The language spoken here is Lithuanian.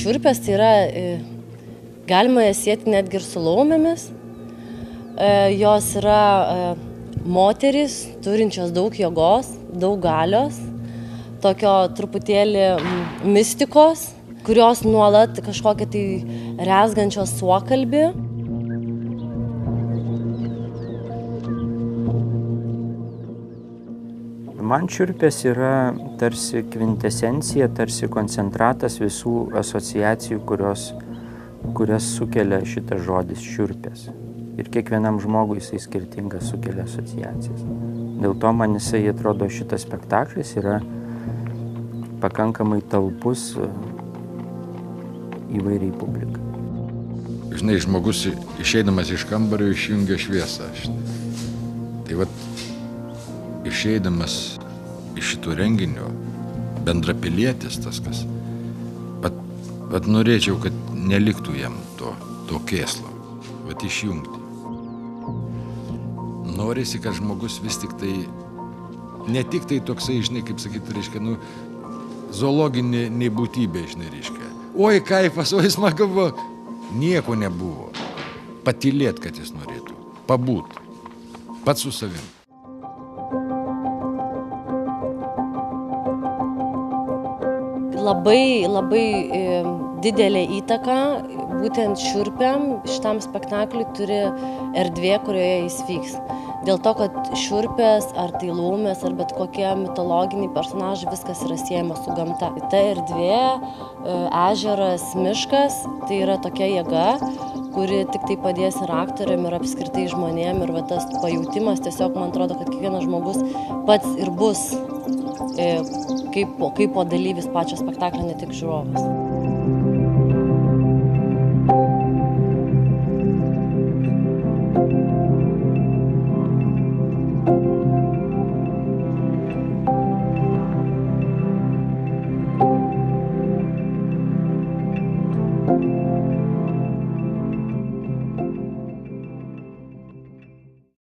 Šiurpės tai yra, galima jas sieti netgi ir su laumėmis. Jos yra moterys, turinčios daug jėgos, daug galios, tokio truputėlį mistikos, kurios nuolat kažkokią tai rezgančios suokalbį. Man šiurpės yra tarsi kvintesencija, tarsi koncentratas visų asociacijų, kurias sukelia šitas žodis šiurpės. Ir kiekvienam žmogui jisai skirtingas sukelia asociacijas. Dėl to man jisai atrodo, šitas spektaklis yra pakankamai talpus įvairiai publikai. Žinai, žmogus išeidamas iš kambario išjungia šviesą. Tai vat, išeidamas iš šito renginio, bendrapilietis tas kas, vat norėčiau, kad neliktų jam to kėslo, vat išjungti. Norisi, kad žmogus vis tik tai, ne tik tai toksai, žinai, kaip sakyti, reiškia, zoologinė būtybė, žinai, reiškia. Oi, kaifas, oi, smagu buvo. Nieko nebuvo. Patylėt, kad jis norėtų. Pabūt. Pats su savim. Labai didelė įtaka būtent šiurpiam šitam spektakliui turi erdvė, kurioje jis vyks. Dėl to, kad šiurpės, ar tai laumės, ar bet kokie mitologiniai personažai, viskas yra siejama su gamta. Ta erdvė, ežeras, miškas, tai yra tokia jėga, kuri tik tai padės ir aktoriam, ir apskritai žmonėm, ir va, tas pajautimas, tiesiog man atrodo, kad kiekvienas žmogus pats ir bus kaip po dalyvis pačio spektaklio, ne tik žiūrovas.